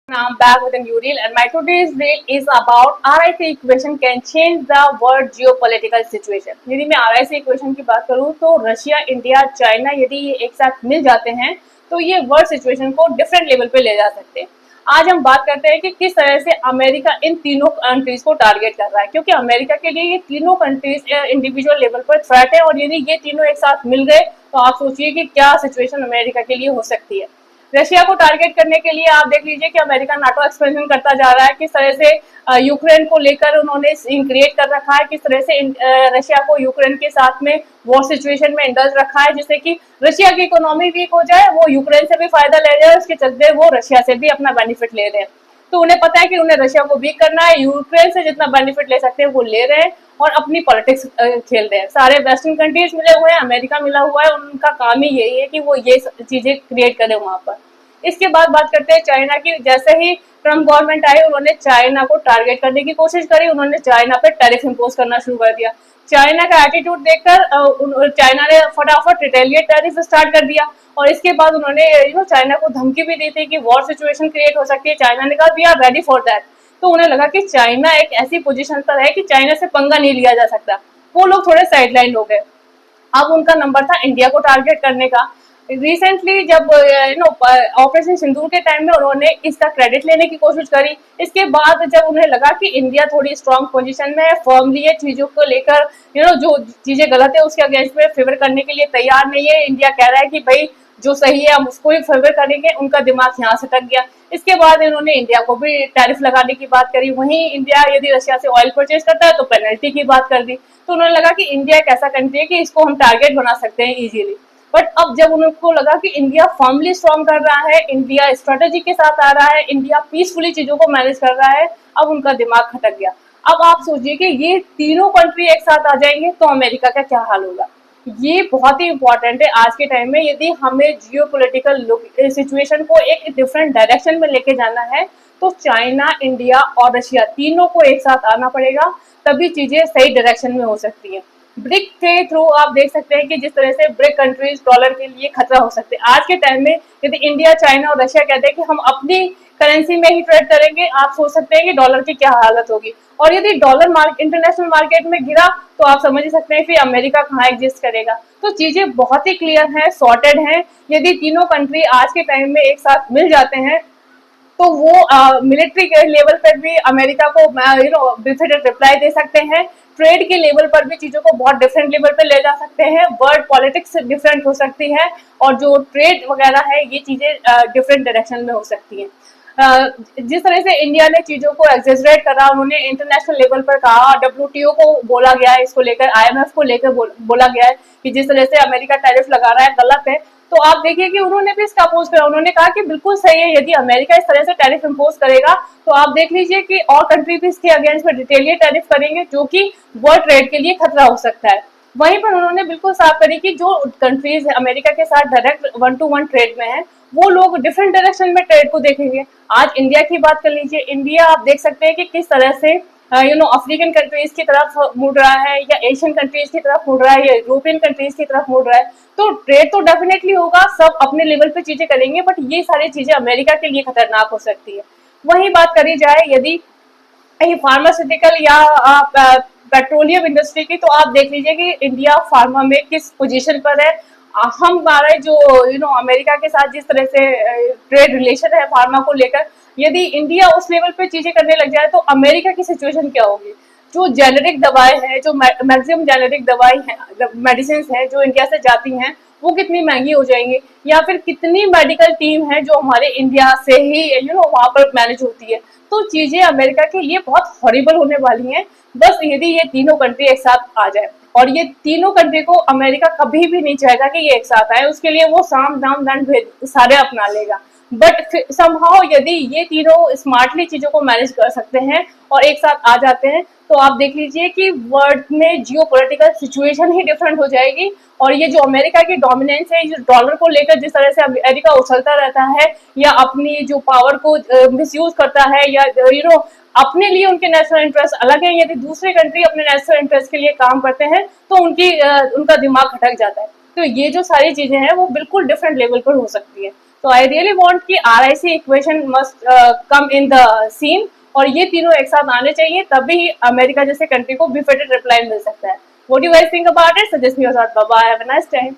I'm back with a new reel, and my today's reel is about RIC equation can change the world geopolitical situation। यदि मैं RIC equation की बात करूँ तो Russia, India, China यदि ये एक साथ मिल जाते हैं तो ये वर्ल्ड सिचुएशन को डिफरेंट लेवल पे ले जा सकते हैं। आज हम बात करते हैं कि किस तरह से अमेरिका इन तीनों कंट्रीज को टारगेट कर रहा है, क्योंकि अमेरिका के लिए ये तीनों कंट्रीज इंडिविजुअल लेवल पर थ्रेट है, और यदि ये तीनों एक साथ मिल गए तो आप सोचिए कि क्या सिचुएशन अमेरिका के लिए हो सकती है। रशिया को टारगेट करने के लिए आप देख लीजिए कि अमेरिका नाटो एक्सपेंशन करता जा रहा है, किस तरह से यूक्रेन को लेकर उन्होंने सीन क्रिएट कर रखा है, किस तरह से रशिया को यूक्रेन के साथ में वॉर सिचुएशन में इंडल्ज रखा है, जिससे कि रशिया की इकोनॉमी वीक हो जाए, वो यूक्रेन से भी फायदा ले रहे हैं, उसके चलते वो रशिया से भी अपना बेनिफिट ले रहे हैं। तो उन्हें पता है कि उन्हें रशिया को वीक करना है, यूक्रेन से जितना बेनिफिट ले सकते हैं वो ले रहे हैं और अपनी पॉलिटिक्स खेल रहे हैं। सारे वेस्टर्न कंट्रीज मिले हुए हैं, अमेरिका मिला हुआ है, उनका काम ही यही है कि वो ये चीजें क्रिएट करें वहां पर। इसके बाद बात करते हैं चाइना की। जैसे ही ट्रम्प गवर्नमेंट आई, उन्होंने चाइना को टारगेट करने की कोशिश करी, उन्होंने चाइना पे टैरिफ इंपोज करना शुरू कर दिया। चाइना का एटीट्यूड देखकर चाइना ने फटाफट रिटेलिएट टैरिफ स्टार्ट कर दिया, और इसके बाद उन्होंने चाइना को धमकी भी दी थी कि वॉर सिचुएशन क्रिएट हो सकती है। चाइना ने कहा we are ready for that. तो उन्हें लगा कि चाइना एक ऐसी पोजीशन पर है कि चाइना से पंगा नहीं लिया जा सकता, वो लोग थोड़े साइडलाइन हो गए। अब उनका नंबर था इंडिया को टारगेट करने का। रिसेंटली जब ऑपरेशन सिंदूर के टाइम में उन्होंने इसका क्रेडिट लेने की कोशिश करी। इसके बाद जब उन्हें लगा कि इंडिया थोड़ी स्ट्रांग पोजीशन में है, फर्मली ये चीजों को लेकर जो चीजें गलत है उसके अगेंस्ट में फेवर करने के लिए तैयार नहीं है, इंडिया कह रहा है कि भाई जो सही है हम उसको ही फेवर करेंगे, उनका दिमाग यहाँ से टक गया। इसके बाद इन्होंने इंडिया को भी टैरिफ लगाने की बात करी। वहीं इंडिया यदि रशिया से ऑयल परचेज करता है तो पेनल्टी की बात कर दी। तो उन्होंने लगा कि इंडिया एक ऐसा कंट्री है कि इसको हम टारगेट बना सकते हैं इजीली। बट अब जब उनको लगा कि इंडिया फॉर्मली स्ट्रॉन्ग कर रहा है, इंडिया स्ट्रेटेजी के साथ आ रहा है, इंडिया पीसफुली चीजों को मैनेज कर रहा है, अब उनका दिमाग खटक गया। अब आप सोचिए कि ये तीनों कंट्री एक साथ आ जाएंगे तो अमेरिका का क्या हाल होगा। ये बहुत ही इंपॉर्टेंट है आज के टाइम में। यदि हमें जियोपॉलिटिकल सिचुएशन को एक डिफरेंट डायरेक्शन में लेके जाना है तो चाइना, इंडिया और रशिया तीनों को एक साथ आना पड़ेगा, तभी चीजें सही डायरेक्शन में हो सकती है। ब्रिक के थ्रू आप देख सकते हैं कि जिस तरह से ब्रिक कंट्रीज डॉलर के लिए खतरा हो सकते हैं आज के टाइम में। यदि इंडिया, चाइना और रशिया कहते हैं कि हम अपनी करेंसी में ही ट्रेड करेंगे, आप सोच सकते हैं कि डॉलर की क्या हालत होगी। और यदि डॉलर इंटरनेशनल मार्केट में गिरा तो आप समझ ही सकते हैं फिर अमेरिका कहाँ एग्जिस्ट करेगा। तो चीजें बहुत ही क्लियर हैं, सॉर्टेड हैं। यदि तीनों कंट्री आज के टाइम में एक साथ मिल जाते हैं तो वो मिलिट्री के लेवल पर भी अमेरिका को डिफिनेट रिप्लाई दे सकते हैं। ट्रेड के लेवल पर भी चीजों को बहुत डिफरेंट लेवल पे ले जा सकते हैं। वर्ल्ड पॉलिटिक्स डिफरेंट हो सकती है, और जो ट्रेड वगैरह है ये चीजें डिफरेंट डायरेक्शन में हो सकती हैं। जिस तरह से इंडिया ने चीजों को एक्सेजरेट करा, उन्होंने इंटरनेशनल लेवल पर कहा, WTO को बोला गया है, इसको लेकर IMF को लेकर बोला गया है कि जिस तरह से अमेरिका टैरिफ लगा रहा है गलत है। तो आप देखिए कि उन्होंने भी इसका अपोज करा, उन्होंने कहा कि बिल्कुल सही है, यदि अमेरिका इस तरह से टैरिफ इंपोज करेगा तो आप देख लीजिए कि और कंट्री भी इसके अगेंस्ट में रिटेलिएट टैरिफ करेंगे, जो कि वर्ल्ड ट्रेड के लिए खतरा हो सकता है। वहीं पर उन्होंने बिल्कुल साफ करी कि जो कंट्रीज अमेरिका के साथ डायरेक्ट 1-to-1 ट्रेड में है वो लोग डिफरेंट डायरेक्शन में ट्रेड को देखेंगे। आज इंडिया की बात कर लीजिए, इंडिया आप देख सकते हैं कि किस तरह से अफ्रीकन कंट्रीज की तरफ मुड़ रहा है, या एशियन कंट्रीज की तरफ मुड़ रहा है, या यूरोपियन कंट्रीज की तरफ मुड़ रहा है। तो ट्रेड तो डेफिनेटली होगा, सब अपने लेवल पे चीजें करेंगे, बट ये सारी चीजें अमेरिका के लिए खतरनाक हो सकती है। वहीं बात करी जाए यदि फार्मास्यूटिकल या पेट्रोलियम इंडस्ट्री की, तो आप देख लीजिए कि इंडिया फार्मा में किस पोजीशन पर है। हमारे जो अमेरिका के साथ जिस तरह से ट्रेड रिलेशन है फार्मा को लेकर, यदि इंडिया उस लेवल पे चीजें करने लग जाए तो अमेरिका की सिचुएशन क्या होगी। जो जेनेरिक दवाएं हैं, जो मैक्सिमम जेनेरिक दवाई है, मेडिसिन है जो इंडिया से जाती हैं, वो कितनी महंगी हो जाएंगी, या फिर कितनी मेडिकल टीम है जो हमारे इंडिया से ही वहां पर मैनेज होती है। तो चीजें अमेरिका के लिए बहुत हॉरिबल होने वाली हैं, बस यदि ये तीनों कंट्री एक साथ आ जाए। और ये तीनों कंट्री को अमेरिका कभी भी नहीं चाहेगा कि ये एक साथ आए, उसके लिए वो साम दाम दंड भेद सारे अपना लेगा। बट समहाउ यदि ये तीनों स्मार्टली चीजों को मैनेज कर सकते हैं और एक साथ आ जाते हैं, तो आप देख लीजिए कि वर्ल्ड में जियोपॉलिटिकल सिचुएशन ही डिफरेंट हो जाएगी। और ये जो अमेरिका की डोमिनेंस है, जो डॉलर को लेकर जिस तरह से अमेरिका उछलता रहता है, या अपनी जो पावर को मिसयूज करता है, या अपने लिए उनके नेशनल इंटरेस्ट अलग है, यदि दूसरे कंट्री अपने नेशनल इंटरेस्ट के लिए काम करते हैं तो उनका दिमाग खटक जाता है। तो ये जो सारी चीजें हैं वो बिल्कुल डिफरेंट लेवल पर हो सकती है। तो आई रियली वांट कि RIC equation must come in the scene, और ये तीनों एक साथ आने चाहिए, तभी अमेरिका जैसे कंट्री को बिफिटेड रिप्लाई मिल सकता है। What do you guys think about it? Suggest me your thought. Bye bye, have a nice time.